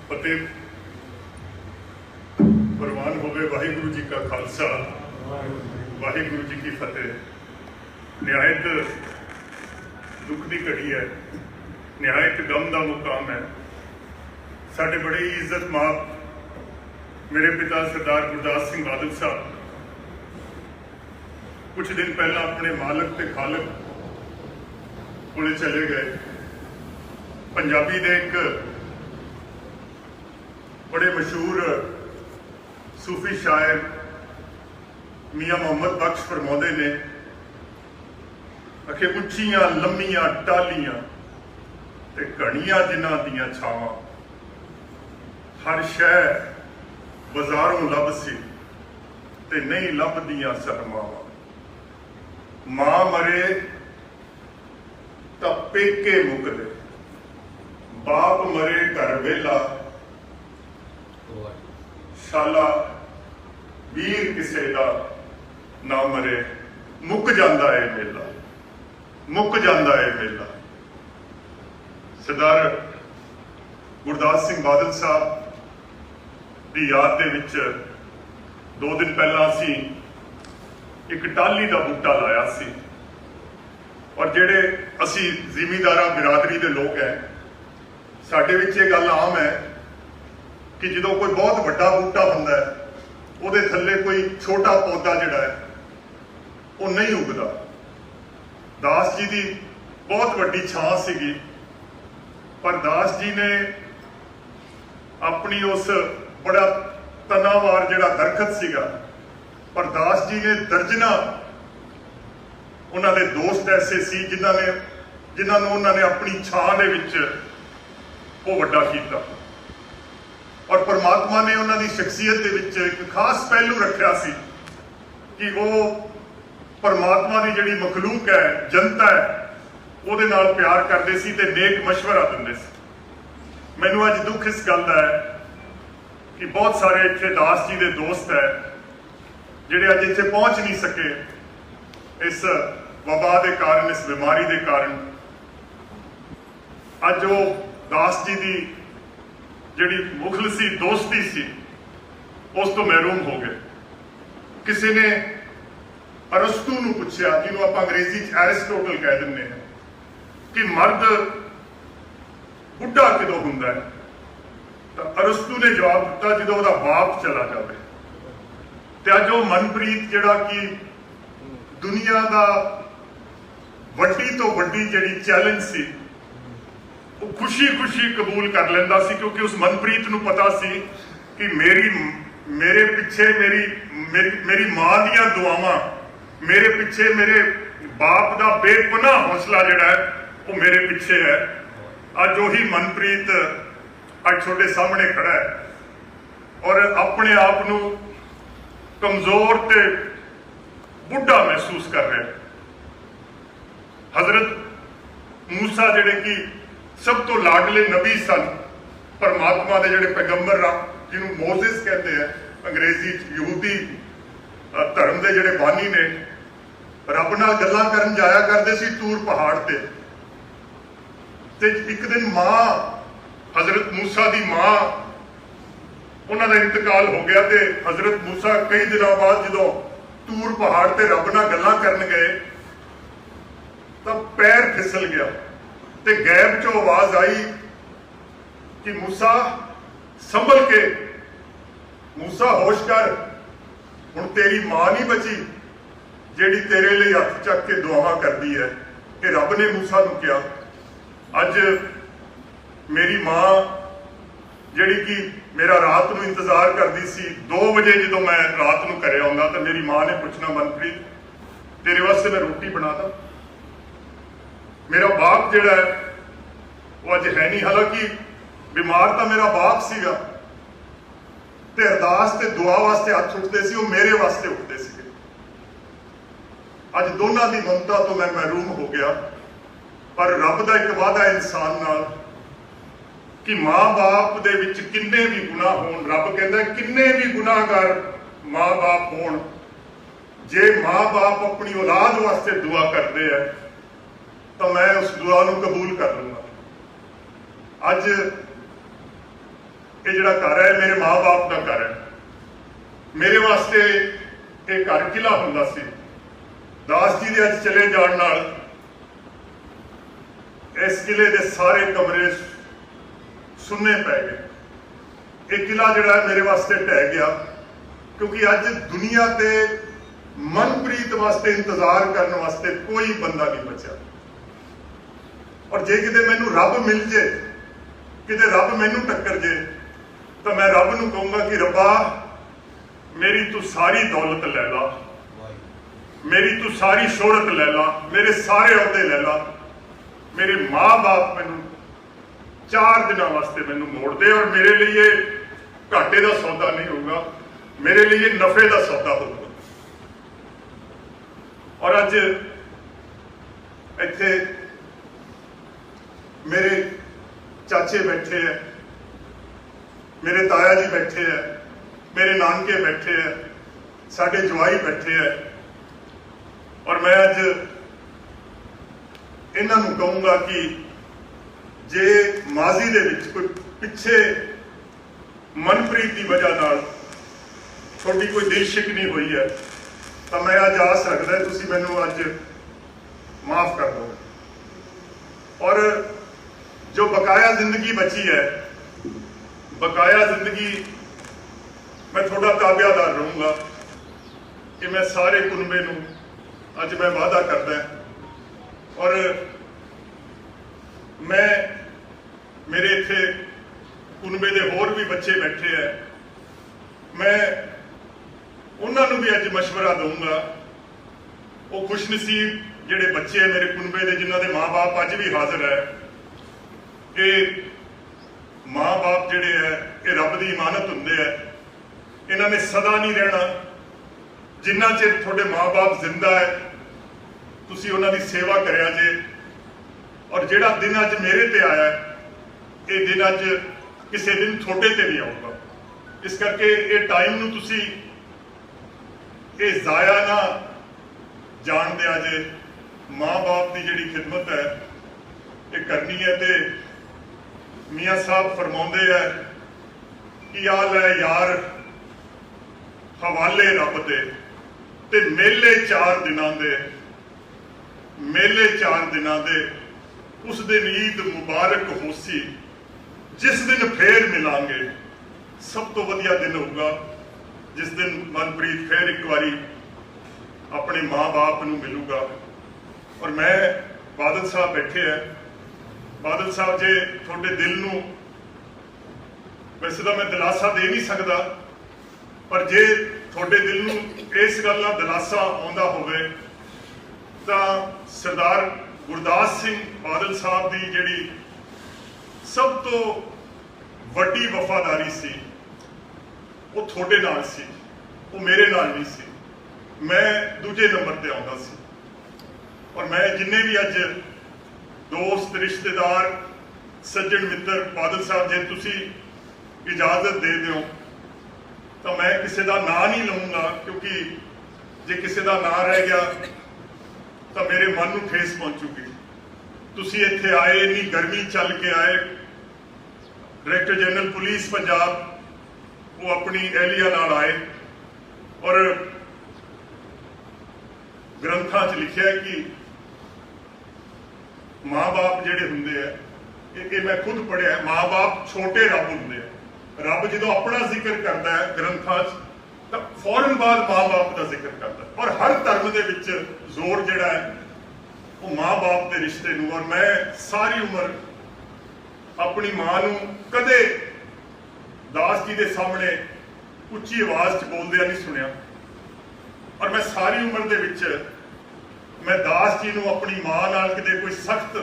फतेह प्रवान होवे। वाहिगुरु जी का खालसा, वाहिगुरु जी की फतेह। निहायत दुख की घड़ी है, निहायत गम का मुकाम है। साडे बड़े ही इज्जत माप मेरे पिता सरदार गुरदास सिंह बादल साहब कुछ दिन पहला अपने मालक ते खालक कोले चले गए। पंजाबी दे एक बड़े मशहूर सूफी शायर मियाँ मोहम्मद बख्श फरमाते ने आखे उच्चियां लम्मियां टालियां ते घड़ियां जिन्हां दियां छावां, हर शह बाजारों लभ सी ते नहीं लभदियां सरमावां। मां मरे तां पेके मुकदे, बाप मरे घर वेला, शाला वीर किसे दा ना मरे, मुक जांदा है मेला, मुक जांदा है मेला। सरदार गुरदास सिंह बादल साहब की याद दे विच 2 दिन पहला असी एक टाली का बूटा लाया सी। और जेड़े असी जिमीदारा बिरादरी के लोग हैं, साडे विच ये गल आम है कि जो कोई बहुत बड़ा बूटा होंदा है ਉਹਦੇ थले कोई छोटा पौधा जिहड़ा है वो नहीं उगदा। दास जी की बहुत वड्डी छां सीगी, पर दास जी ने अपनी उस बड़ा तनावार जिहड़ा दरखत सीगा, पर दास जी ने दर्जना उन्होंने दोस्त ऐसे सी जिन्होंने उन्होंने अपनी छां दे विच वो वड्डा कीता। और परमात्मा ने उन्होंने शख्सियत के विच एक खास पहलू रखा सी कि वो परमात्मा की जिहड़ी मखलूक है, जनता है, उहदे नाल प्यार करते सी ते नेक मशवरा दिंदे सी। मैनूं अज दुख इस गल दा है कि बहुत सारे इत्थे दास जी के दोस्त है जिहड़े अज इत्थे पहुंच नहीं सके इस वबा के कारण, इस बीमारी के कारण। अज वो दास जी की जिहड़ी मुखलसी दोस्ती सी उस तो महरूम हो गए। किसी ने अरस्तू नूं पुछया, जिन्हों आप अंग्रेजी एरिस्टोटल कह दिंदे हैं, कि मर्द बुढ़ा कदों हुंदा है, तो अरस्तू ने जवाब दिता जो उसका बाप चला जाए। ते अज वो मनप्रीत जिहड़ा कि दुनिया का वड्डी तो वड्डी जिहड़ी चैलेंज सी वो खुशी खुशी कबूल कर लेंदा सी, क्योंकि उस मनप्रीत नूं पता सी कि मेरे पिछे मेरी मां दियां दुआवां, मेरे पिछे मेरे बाप का बेपनाह हौसला जिहड़ा है वो मेरे पिछे है। अज वही मनप्रीत अज छोटे सामने खड़ा है और अपने आप नूं कमजोर ते बुढ़ा महसूस कर रहा है। हजरत मूसा जिहड़े कि सब तो लाडले नबी सन, परमात्मा के जिहड़े पैगंबर जिन्होंने मोजिस कहते हैं अंग्रेजी यहूदी धर्म के जिहड़े बानी ने, रब नाल गल्लां करन जाया करते सी तूर पहाड़ ते एक दिन मां हजरत मूसा की मां उन्हों का इंतकाल हो गया। ते हजरत मूसा कई दिनों बाद जो तूर पहाड़ ते रब नाल गल्लां करन गए तो पैर फिसल गया ते गैब चो आवाज आई कि मूसा संभल के, मूसा होश कर, हुण तेरी मां नहीं बची जिहड़ी तेरे लिए हथ चक के दुआवां करदी है। कि रब ने मूसा नूं कहा, अज मेरी मां जिहड़ी कि मेरा रात नूं इंतजार करदी सी, 2 बजे जो मैं रात नूं घरे आउंदा तो मेरी मां ने पुछना, मनप्रीत तेरे वास्ते मैं रोटी बना दा। मेरा बाप जिहड़ा है वो अज है नहीं, हालांकि बीमार तो मेरा बाप सीगा ते अरदास ते दुआ वास्ते हथ उठते सी, वो मेरे वास्ते उठते सी। अज दोनों की ममता तो मैं महरूम हो गया। पर रब का एक वादा इंसान नाल कि मां बाप दे विच किन्ने भी गुनाह होण, रब कहता किन्ने भी गुनाहगार मां बाप होण, जे मां बाप अपनी औलाद वास्ते दुआ करते हैं तो मैं उस दुआ नूं कबूल कर लूंगा। अज ये जिहड़ा घर है मेरे माँ बाप का घर है। मेरे वास्ते ये घर किला हुंदा सी। दास जी दे अज चले जाण नाल इस किले के सारे कमरे सुन्ने पै गए। ये किला जिहड़ा मेरे वास्ते ढह गया, क्योंकि अज दुनिया ते मनप्रीत वास्ते इंतजार करने वास्ते कोई बंदा नहीं बचा। और जे किते मैनू रब मिल जे, किते रब मैनू टक्कर जे, तो मैं रब नूं कहूंगा कि रब्बा मेरी तू सारी दौलत लै ला, मेरी तू सारी शोहरत लै ला, मेरे सारे अहदे लै ला, मेरे माँ बाप मैनू 4 दिनों वास्ते मैनू मोड़ दे। और मेरे लिए घाटे का सौदा नहीं होगा, मेरे लिए नफे का सौदा होगा। और अज इत्थे मेरे चाचे बैठे हैं, मेरे ताया जी बैठे हैं, मेरे नानके बैठे हैं, साडे जवाई बैठे हैं। और मैं अज इन्हां नूं कहूंगा कि जे माजी दे विच कोई पिछे मनप्रीत की वजह नाल थोड़ी कोई दिल शिकनी हुई है, तो मैं अज आस रखदा तुसीं मैनूं अज माफ कर दो। और जो बकाया जिंदगी बची है, बकाया जिंदगी मैं थोड़ा ताबियादार रहूँगा कि मैं सारे कुनबे नूं अज मैं वादा करदा। और मैं मेरे इत्थे कुनबे दे होर भी बच्चे बैठे हैं, मैं उन्होंने भी अज मशवरा दूंगा। वो खुशनसीब जिहड़े बच्चे है मेरे कुनबे दे, जिन्हों के माँ बाप अज भी हाजिर है। ये माँ बाप जिहड़े है ये रब की इमानत हुंदे है, इन्होंने सदा नहीं रहना। जिन्ना चिर थोड़े माँ बाप जिंदा है तुसीं उन्हां दी सेवा करिया जे। और जिहड़ा दिन अज मेरे ते आया है, ये दिन अज किसी दिन थोड़े ते भी आऊगा। इस करके ये टाइम नूं तुसीं ये जाया ना जान दिया जे। माँ बाप की जिहड़ी खिदमत है ये करनी है। तो मियाँ साहब फरमाउंदे है कि आ लै यार हवाले रब दे, ते मेले 4 दिनां दे, मेले 4 दिनां दे, उस दिन ईद मुबारक होसी, जिस दिन फिर मिलांगे। सब तो वधिया दिन होगा जिस दिन मनप्रीत फिर एक बारी अपने माँ बाप नूं मिलूगा। और मैं बादल साहब बैठे हैं, बादल साहब जे थोड़े दिल नूं वैसे तो मैं दिलासा दे नहीं सकता, पर जे थोड़े दिल नूं इस गल दा दिलासा आउंदा होवे तां सरदार गुरदास सिंह बादल साहब की जिहड़ी सब तो वड्डी वफादारी सी वो थोड़े नाल सी, वो मेरे नाल नहीं सी। मैं दूजे नंबर ते आउंदा सी। और मैं जिन्ने भी अज दोस्त रिश्तेदार सज्जन मित्र बादल साहब जे तुसी इजाजत दे दिओ तो मैं किसी का नाम नहीं लूँगा, क्योंकि जे किसी का नाम रह गया तो मेरे मन में ठेस पहुंचूगी। तुसी इत्थे आए, इन्नी गर्मी चल के आए। डायरैक्टर जनरल पुलिस पंजाब वो अपनी एहलिया नाल आए और ग्रंथां च लिखिया है कि माँ बाप जिहड़े हुंदे है, ये मैं खुद पढ़िया है, माँ बाप छोटे रब हुंदे हैं। रब जो अपना जिक्र करता है ग्रंथां च तो फौरन बाद माँ बाप का जिक्र करता है। और हर धर्म के विच जोर जिहड़ा है वो माँ बाप के रिश्ते नूं। और मैं सारी उम्र अपनी माँ नूं कदे दास जी के सामने उच्ची आवाज च बोलदिया नहीं सुनिया। और मैं सारी उम्र दे विच मैं दास जी नूं अपनी माँ नाल किते कोई सख्त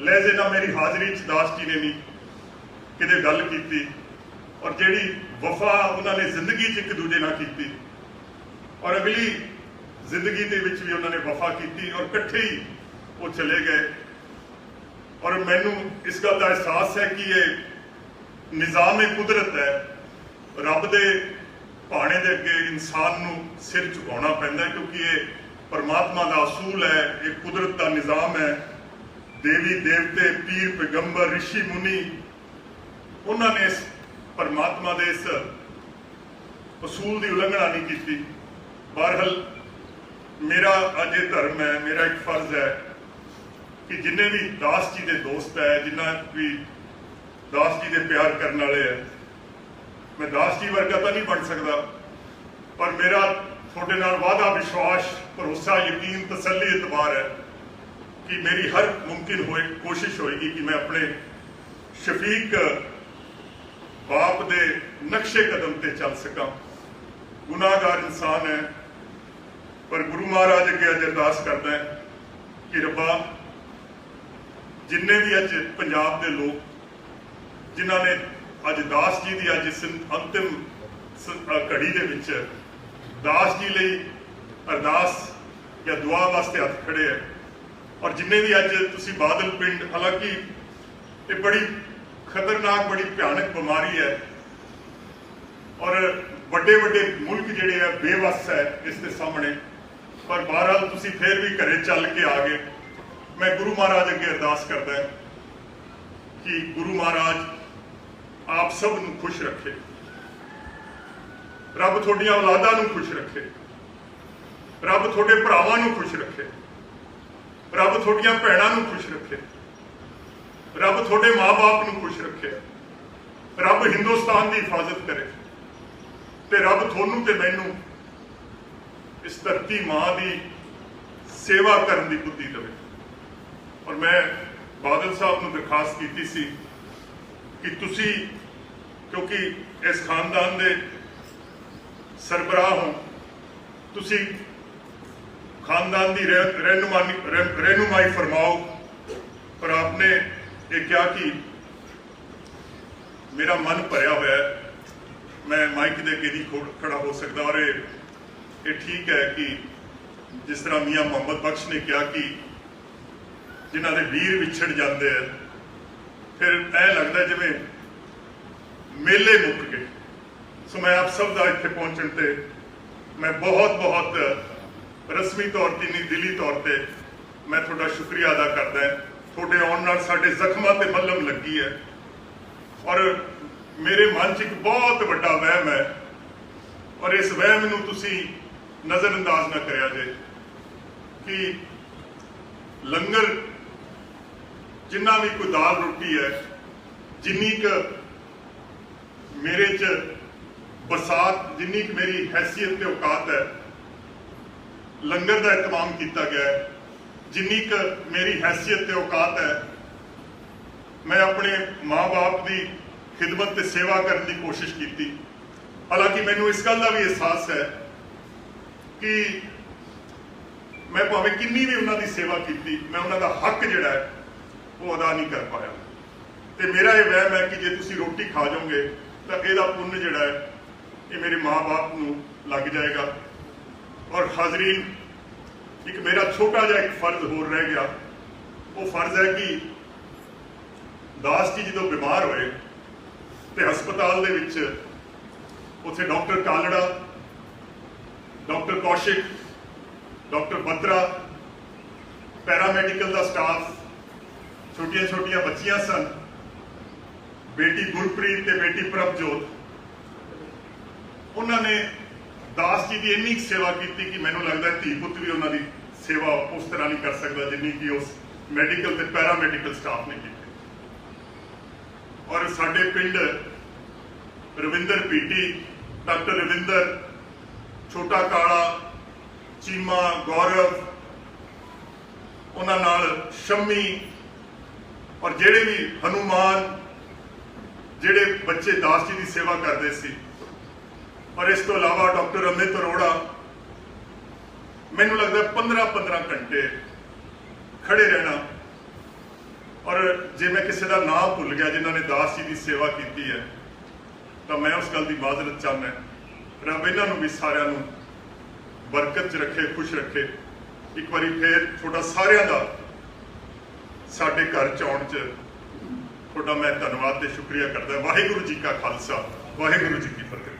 लहजे ना मेरी हाजरी च दास जी ने नहीं किते गल कीती। और जिहड़ी वफा उन्होंने जिंदगी च एक दूजे नाल कीती और अगली जिंदगी दे विच भी उन्होंने वफा की और कट्ठे ही वो चले गए। और मैनू इस गल का एहसास है कि ये निज़ाम कुदरत है, रब दे भाणे दे अगे इंसान नूं सिर झुकाउणा पैंदा है, क्योंकि ये परमात्मा का असूल है, ये कुदरत का निज़ाम है। देवी देवते पीर पैगंबर ऋषि मुनि उन्होंने इस परमात्मा दे इस असूल की उलंघना नहीं की। बहरहाल मेरा अज ये धर्म है, मेरा एक फर्ज है कि जिन्हें भी दास जी के दोस्त है, जिन्ना भी दास जी के प्यार करने वाले है, मैं दास जी वर्गा तो नहीं बन सकता, पर मेरा थोड़े नाल वादा विश्वास भरोसा यकीन तसल्ली एतबार है कि मेरी हर मुमकिन कोशिश होएगी कि मैं अपने शफीक बाप दे नक्शे कदम ते चल सका। गुनाहगार इंसान है, पर गुरु महाराज अगे अज अरदास करदा है कि रब्बा जिन्ने भी अज पंजाब के लोग जिन्होंने अज दास जी की अज अंतिम घड़ी दे विच दास जी लई अरदास या दुआ वास्ते हथ खड़े है, और जिन्ने भी अज तुसी बादल पिंड, हालांकि ये बड़ी खतरनाक बड़ी भयानक बीमारी है और बड़े बड़े मुल्क जिहड़े है बेवस है इसके सामने, पर बहरहाल तुसी फिर भी घरे चल के आ गए। मैं गुरु महाराज अगे अरदास करदा कि गुरु महाराज आप सब नूं खुश रखे, रब तुहाडियां औलादां नूं खुश रखे, रब तुहाडे भरावां नूं खुश रखे, रब तुहाडियां भैणां नूं खुश रखे, रब तुहाडे माँ बाप नूं खुश रखे, रब हिंदुस्तान की हिफाजत करे, ते रब तुहानूं ते मैनूं इस धरती माँ की सेवा करने की बुद्धि देवे। और मैं बादल साहब नूं दरखास्त की सी कि तुसी क्योंकि इस खानदान के सरबराह हो, तुसी खानदान की रहनुमाई फरमाओ। पर आपने ये क्या कि मेरा मन भरिया हुआ है, मैं माइक दे के नहीं खड़ा हो सकता। और ये ठीक है कि जिस तरह मियाँ मोहम्मद बख्श ने कहा कि जिन्हों के वीर विछड़ जाते हैं, फिर ऐ लगता है जिवें मेले मुक गए। सो मैं आप सब का इत्थे पहुंचने ते मैं बहुत बहुत रस्मी तौर पर नहीं दिली तौर पर मैं थोड़ा शुक्रिया अदा करदा है। थोड़े आउण नाल साडे जख्मां ते मलम लगी है और मेरे मन च एक बहुत बड़ा वहम है, और इस वहम नूं तुसीं नज़रअंदाज ना करिया जे कि लंगर जिन्ना भी कोई दाल रोटी है, जिन्नी क मेरे च बसात, जिन्नी क मेरी हैसियत ते औकात है, लंगर का एहतमाम किया गया है, जिन्नी क मेरी हैसियत ते औकात है, मैं अपने माँ बाप की खिदमत ते सेवा करने की कोशिश की। हालांकि मैनू इस गल का भी एहसास है कि मैं भावें किन्नी भी उन्होंने सेवा की, मैं उन्होंने हक जिहड़ा है वो अदा नहीं कर पाया। तो मेरा ये वहम है कि जे तुसी रोटी खा जाओगे तो यदा पुण्य जिहड़ा है ये मेरे माँ बाप नूं लग जाएगा। और हाजरीन, एक मेरा छोटा जिहा एक फर्ज होर रह गया, वो फर्ज है कि दास जी जो बीमार होए तो हस्पताल दे विच उत्थे doctor Kalra, doctor Kaushik, doctor Batra, paramedical का स्टाफ, छोटिया छोटिया बच्चियां सन, बेटी गुरप्रीत ते बेटी प्रभजोत, उन्होंने दास जी की इन्नी सेवा की कि मैनू लगता है धी पुत भी उन्होंने सेवा उस तरह नहीं कर सकता जिन्नी कि उस मैडिकल ते पैरामैडिकल स्टाफ ने की। और साडे पिंड रविंदर पीटी, डॉक्टर रविंदर, छोटा काला, चीमा, गौरव, उन्हां नाल शम्मी और जेड़े भी हनुमान, जेड़े बच्चे दास जी की सेवा करते सी, और इस तो अलावा डॉक्टर अमित अरोड़ा, मैनू लगता है 15-15 घंटे खड़े रहना। और जे मैं किसी का नाम भुल गया जिन्होंने दास जी की सेवा की है तो मैं उस गल की माजरत चाहना। रब इन्हों भी सारिਆਂ ਨੂੰ बरकत च रखे, खुश रखे। एक बारी फिर थोड़ा सारिਆਂ ਦਾ साडे घर च आउण च थोड़ा मैं धन्नवाद ते शुक्रिया करदा। वाहिगुरू जी का खालसा, वाहिगुरू जी की फतेह।